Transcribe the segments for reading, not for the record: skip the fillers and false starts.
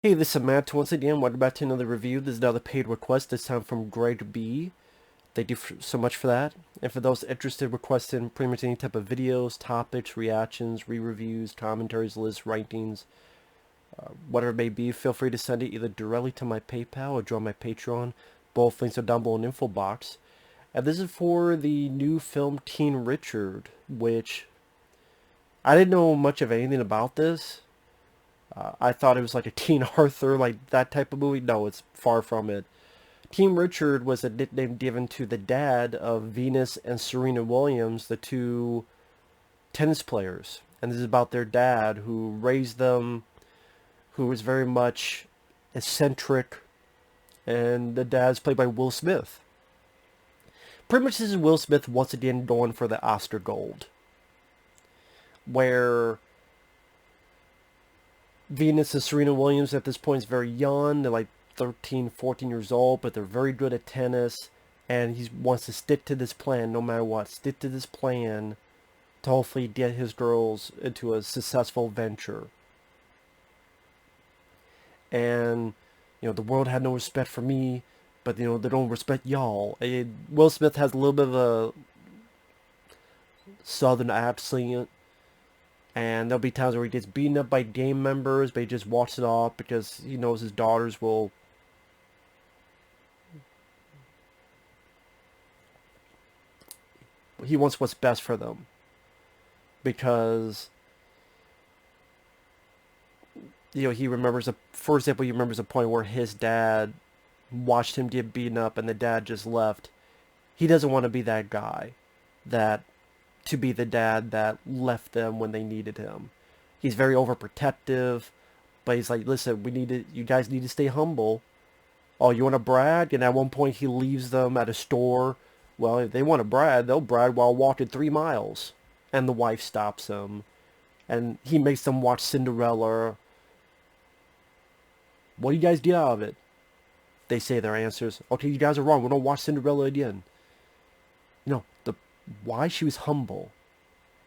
Hey, this is Matt once again. Welcome back to another review. This is another paid request, this time from Greg B. Thank you so much for that. And for those interested, requesting pretty much any type of videos, topics, reactions, re-reviews, commentaries, lists, rankings, whatever it may be, feel free to send it either directly to my PayPal or join my Patreon. Both links are down below in the info box. And this is for the new film Teen Richard, which I didn't know much of anything about this. I thought it was like a Teen Arthur, like that type of movie. No, it's far from it. Teen Richard was a nickname given to the dad of Venus and Serena Williams, the two tennis players. And this is about their dad who raised them, who was very much eccentric. And the dad's played by Will Smith. Pretty much this is Will Smith once again going for the Oscar Gold. Where Venus and Serena Williams at this point is very young. They're like 13, 14 years old, but they're very good at tennis. And he wants to stick to this plan no matter what. Stick to this plan to hopefully get his girls into a successful venture. And, the world had no respect for me, but, they don't respect y'all. And Will Smith has a little bit of a southern accent. And there'll be times where he gets beaten up by gang members, but he just walks it off because he knows his daughters will... He wants what's best for them. Because, he remembers, for example, he remembers a point where his dad watched him get beaten up and the dad just left. He doesn't want to be that guy. To be the dad that left them when they needed him. He's very overprotective, but he's like, listen, you guys need to stay humble. Oh, you want to brag? And at one point he leaves them at a store. Well, if they want to brag, they'll brag while walking 3 miles. And the wife stops him. And he makes them watch Cinderella. What do you guys get out of it? They say their answers. Okay, you guys are wrong. We're going to watch Cinderella again. Why she was humble.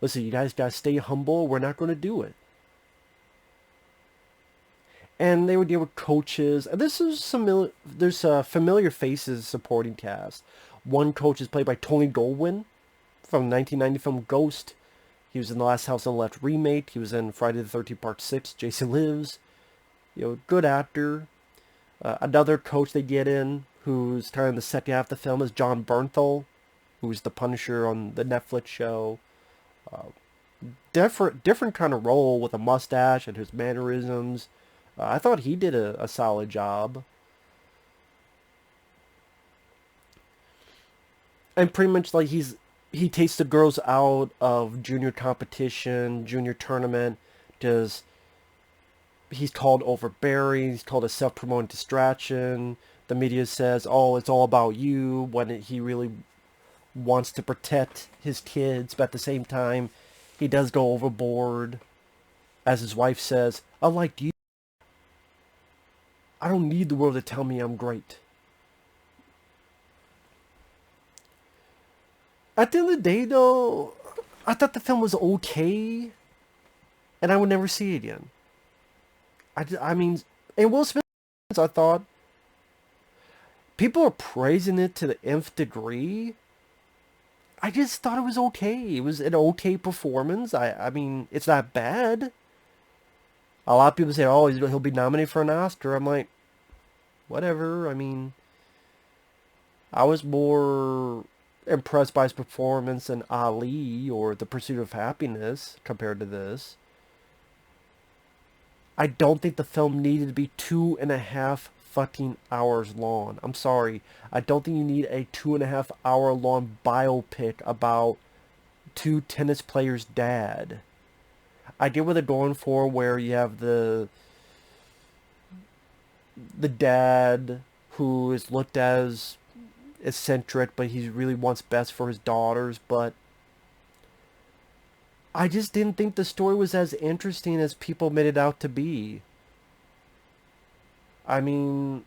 Listen, you guys gotta stay humble. We're not going to do it. And they would deal with coaches. And this is there's familiar faces supporting cast. One coach is played by Tony Goldwyn from 1990 film Ghost. He was in The Last House on the Left remake. He was in Friday the 13th Part 6, Jason Lives. Good actor. Another coach they get in, who's kind of in the second half of the film, is Jon Bernthal, who's the Punisher on the Netflix show. Different kind of role with a mustache and his mannerisms. I thought he did a solid job. And pretty much like he takes the girls out of junior competition, junior tournament, because he's called overbearing, he's called a self-promoting distraction. The media says, oh, it's all about you, when he really wants to protect his kids, but at the same time, he does go overboard. As his wife says, unlike you, I don't need the world to tell me I'm great. At the end of the day, though, I thought the film was okay, and I would never see it again. I mean, and Will Smith, I thought, people are praising it to the nth degree. I just thought it was okay. It was an okay performance. I mean, it's not bad. A lot of people say, oh, he'll be nominated for an Oscar. I'm like, whatever. I mean, I was more impressed by his performance in Ali or The Pursuit of Happiness compared to this. I don't think the film needed to be 2.5 fucking hours long. I'm sorry. I don't think you need a 2.5 hour long biopic about two tennis players' dad. I get what they're going for, where you have the dad who is looked as eccentric, but he really wants best for his daughters, but I just didn't think the story was as interesting as people made it out to be. I mean,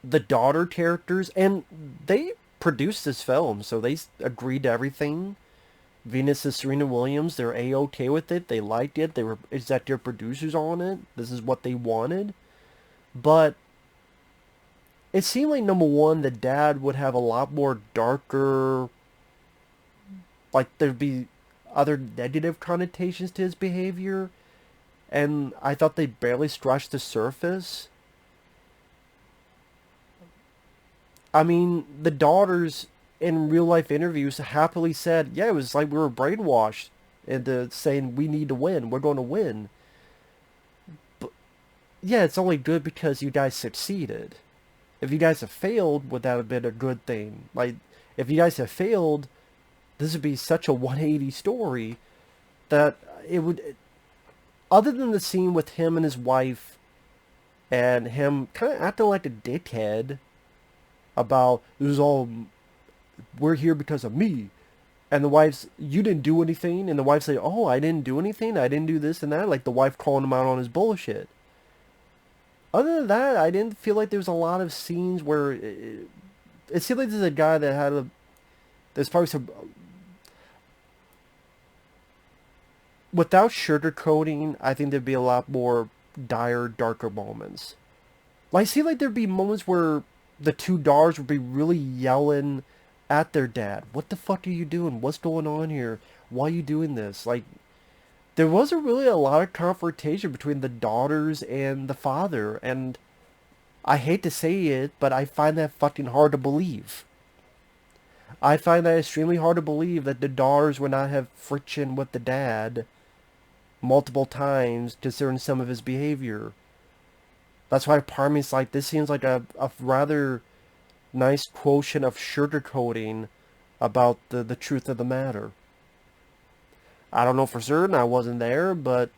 the daughter characters, and they produced this film, so they agreed to everything. Venus and Serena Williams, they're A-okay with it. They liked it. They were executive producers on it. This is what they wanted. But it seemed like, number one, the dad would have a lot more darker, like there'd be other negative connotations to his behavior. And I thought they barely scratched the surface. I mean, the daughters in real life interviews happily said, yeah, it was like we were brainwashed into saying we need to win. We're going to win. But yeah, it's only good because you guys succeeded. If you guys have failed, would that have been a good thing? Like, if you guys have failed, this would be such a 180 story that it would, other than the scene with him and his wife and him kind of acting like a dickhead about, it was all, we're here because of me. And the wife's, you didn't do anything. And the wife say, oh, I didn't do anything. I didn't do this and that. Like the wife calling him out on his bullshit. Other than that, I didn't feel like there was a lot of scenes where it seemed like there's a guy that had there's probably some, without sugarcoating, I think there'd be a lot more dire, darker moments. Like, I see like there'd be moments where the two daughters would be really yelling at their dad. What the fuck are you doing? What's going on here? Why are you doing this? Like, there wasn't really a lot of confrontation between the daughters and the father, and I hate to say it, but I find that fucking hard to believe. I find that extremely hard to believe that the daughters would not have friction with the dad multiple times concerning some of his behavior. That's why part of me is like, this seems like a rather nice quotient of sugarcoating about the truth of the matter. I don't know for certain, I wasn't there, but...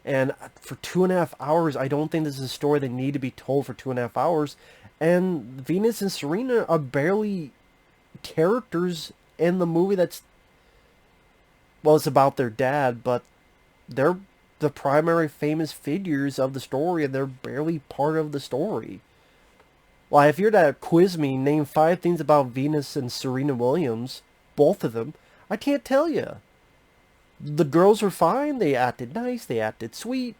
And for 2.5 hours, I don't think this is a story that need to be told for 2.5 hours. And Venus and Serena are barely characters in the movie that's... Well, it's about their dad, but they're the primary famous figures of the story, and they're barely part of the story. Well, if you're to quiz me, name 5 things about Venus and Serena Williams, both of them, I can't tell you. The girls were fine. They acted nice. They acted sweet.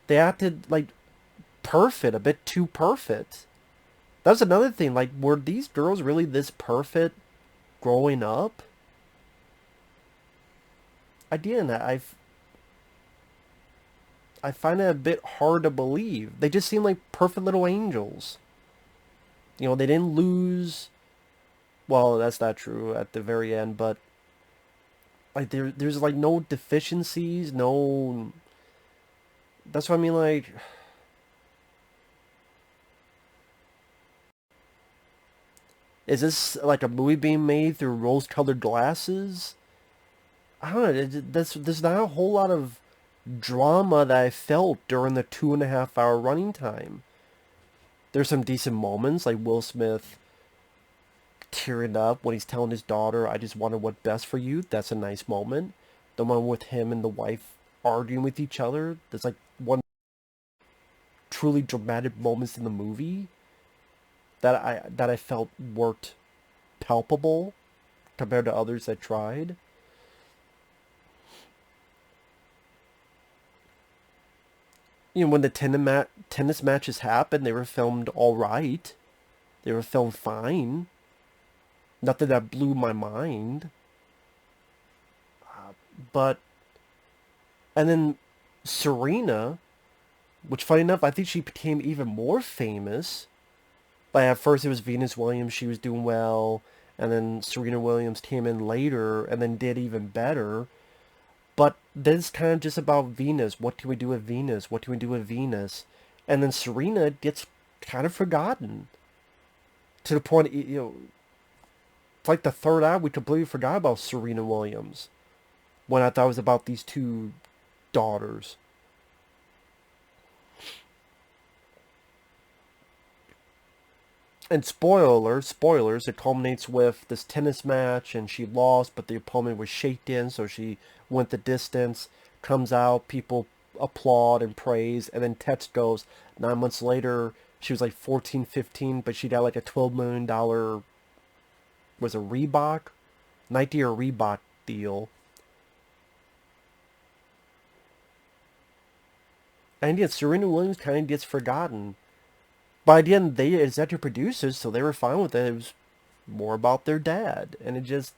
They acted, like, perfect. A bit too perfect. That's another thing. Like, were these girls really this perfect growing up? Again, I find it a bit hard to believe. They just seem like perfect little angels. You know, they didn't lose. Well, that's not true at the very end, but like there's like no deficiencies, no. That's what I mean. Like, is this like a movie being made through rose-colored glasses? I don't know. There's not a whole lot of drama that I felt during the 2.5 hour running time. There's some decent moments, like Will Smith tearing up when he's telling his daughter, I just wanted what's best for you. That's a nice moment. The one with him and the wife arguing with each other. There's like one truly dramatic moments in the movie that I felt worked palpable compared to others that tried. You know, when the tennis matches happened, they were filmed all right. They were filmed fine. Nothing that blew my mind. But, and then Serena, which funny enough, I think she became even more famous. Like at first it was Venus Williams, she was doing well. And then Serena Williams came in later and then did even better. But then it's kind of just about Venus. What can we do with Venus? What can we do with Venus? And then Serena gets kind of forgotten. To the point, you know, it's like the third act, we completely forgot about Serena Williams. When I thought it was about these two daughters. And spoilers, it culminates with this tennis match, and she lost, but the opponent was shaken, so she went the distance, comes out, people applaud and praise, and then text goes, 9 months later, she was like 14, 15, but she got like a $12 million was a Reebok, Nike or Reebok deal. And yet Serena Williams kind of gets forgotten. By the end, they executive producers, so they were fine with it. It was more about their dad, and it just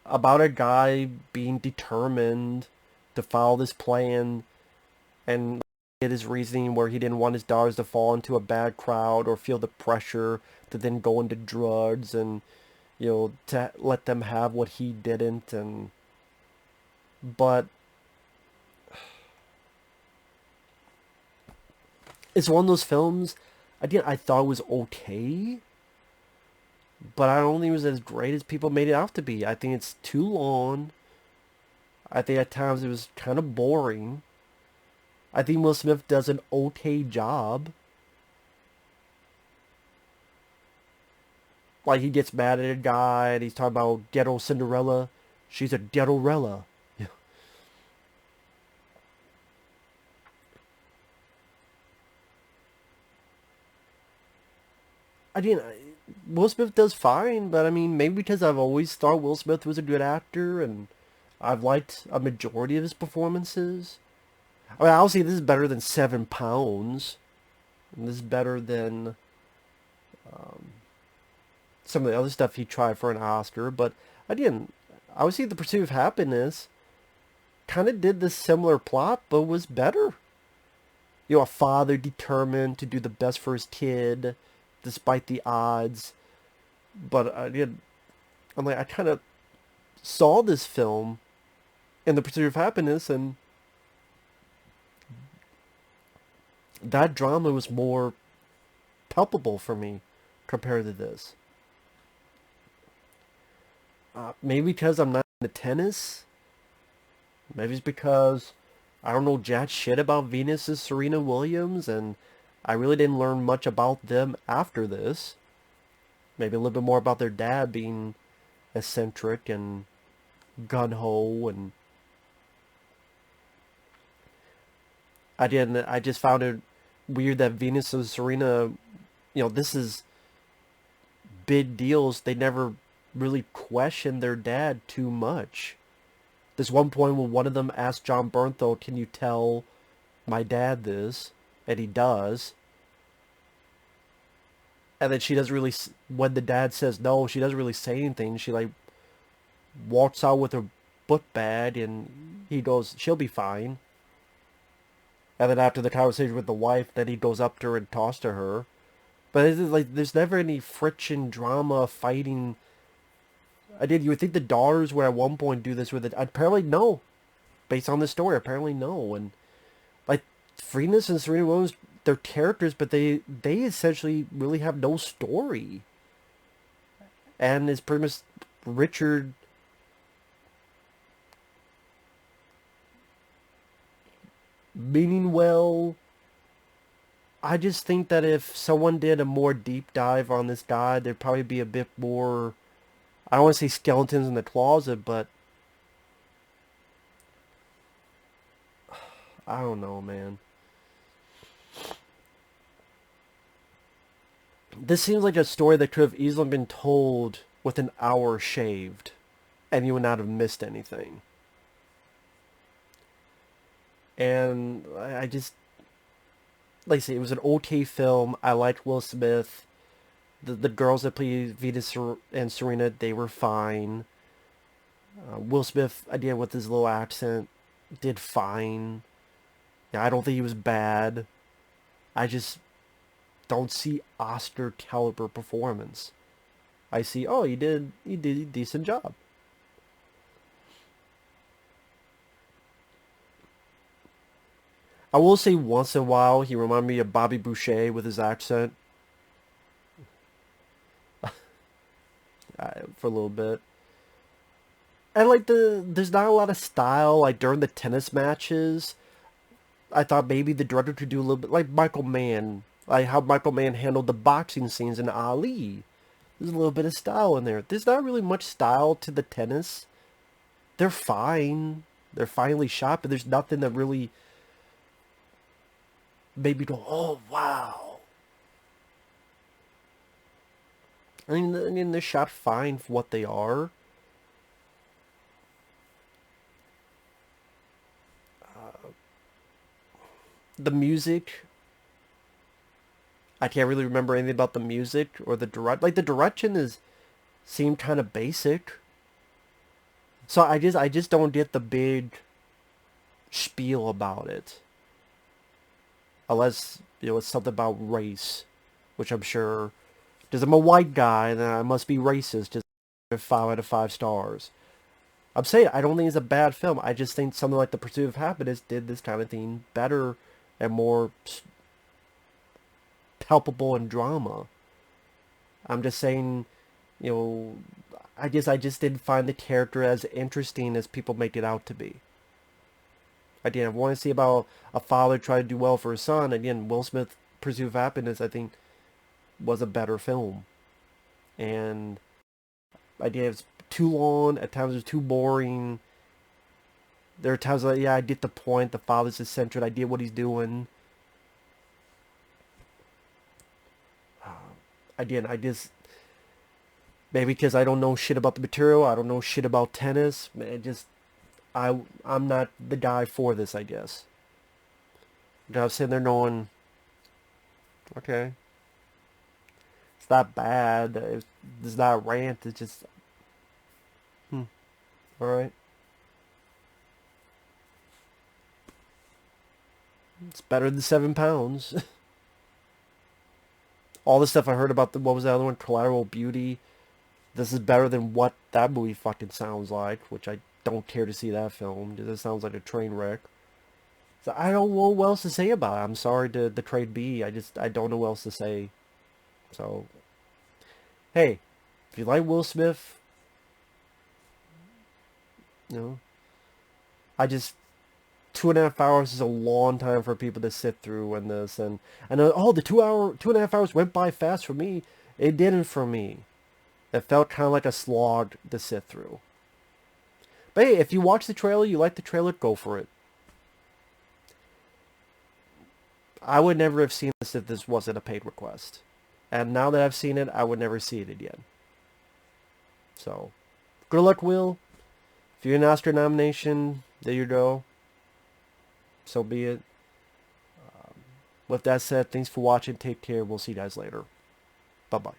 about a guy being determined to follow this plan and get his reasoning where he didn't want his daughters to fall into a bad crowd or feel the pressure to then go into drugs and to let them have what he didn't. And but it's one of those films I thought it was okay, but I don't think it was as great as people made it out to be. I think it's too long. I think at times it was kind of boring. I think Will Smith does an okay job. Like, he gets mad at a guy and he's talking about ghetto Cinderella. She's a ghetto-rella. Yeah. I mean, Will Smith does fine, but I mean, maybe because I've always thought Will Smith was a good actor and I've liked a majority of his performances. I mean, obviously this is better than 7 Pounds. And this is better than some of the other stuff he tried for an Oscar. But again, obviously The Pursuit of Happiness kind of did this similar plot, but was better. A father determined to do the best for his kid, despite the odds. But again, I kind of saw this film in The Pursuit of Happiness, and that drama was more palpable for me compared to this. Maybe because I'm not into tennis. Maybe it's because I don't know jack shit about Venus and Serena Williams, and I really didn't learn much about them after this. Maybe a little bit more about their dad being eccentric and gun-ho, and I just found it weird that Venus and Serena, this is big deals. They never really questioned their dad too much. There's one point where one of them asked Jon Bernthal, "Can you tell my dad this?" And he does. And then she doesn't really, when the dad says no, she doesn't really say anything. She walks out with her book bag, and he goes, "She'll be fine." And then after the conversation with the wife, then he goes up to her and talks to her. But it's there's never any friction, drama, fighting. You would think the daughters would at one point do this with it. Apparently no. Based on the story, apparently no. And Venus and Serena Williams, they're characters, but they essentially really have no story. And it's pretty much Richard meaning well. I just think that if someone did a more deep dive on this guy, there'd probably be a bit more, I don't want to say skeletons in the closet, but I don't know, man. This seems like a story that could have easily been told with an hour shaved, and you would not have missed anything. And I just, like I say, it was an okay film. I liked Will Smith. The girls that played Venus and Serena, they were fine. Will Smith, again, with his little accent, did fine. Yeah, I don't think he was bad. I just don't see Oscar caliber performance. I see, oh, he did a decent job. I will say once in a while he reminded me of Bobby Boucher with his accent for a little bit. And there's not a lot of style. Like during the tennis matches, I thought maybe the director could do a little bit like Michael Mann, like how Michael Mann handled the boxing scenes in Ali. There's a little bit of style in there. There's not really much style to the tennis. They're fine. They're finely shot, but there's nothing that really made me go, oh, wow. I mean, they're shot fine for what they are. The music, I can't really remember anything about the music or the direct. Like the direction seemed kind of basic. So I just don't get the big spiel about it, unless it's something about race, which I'm sure. Because I'm a white guy, then I must be racist. Just 5 out of 5 stars. I'm saying I don't think it's a bad film. I just think something like The Pursuit of Happiness did this kind of thing better and more palpable in drama. I'm just saying, you know, I just didn't find the character as interesting as people make it out to be. Again, I want to see about a father try to do well for his son. Again, Will Smith, Pursuit of Happiness, I think, was a better film. And again, it's too long. At times, it was too boring. There are times like, yeah, I get the point. The father's eccentric. I get what he's doing. Again, I just maybe because I don't know shit about the material. I don't know shit about tennis. It just I'm not the guy for this, I guess. I was sitting there knowing, okay, it's not bad. It's not a rant. It's just, all right. It's better than 7 pounds. All the stuff I heard about what was the other one, Collateral Beauty. This is better than what that movie fucking sounds like, which I don't care to see that film. It sounds like a train wreck. So I don't know what else to say about it. I'm sorry to the trade B. I don't know what else to say. So, hey, if you like Will Smith, you know, I just 2.5 hours is a long time for people to sit through in this, and I know, oh, the 2.5 hours went by fast for me. It didn't for me. It felt kind of like a slog to sit through. But hey, if you watch the trailer, you like the trailer, go for it. I would never have seen this if this wasn't a paid request. And now that I've seen it, I would never see it again. So, good luck, Will. If you're an Oscar nomination, there you go. So be it. With that said, thanks for watching. Take care. We'll see you guys later. Bye-bye.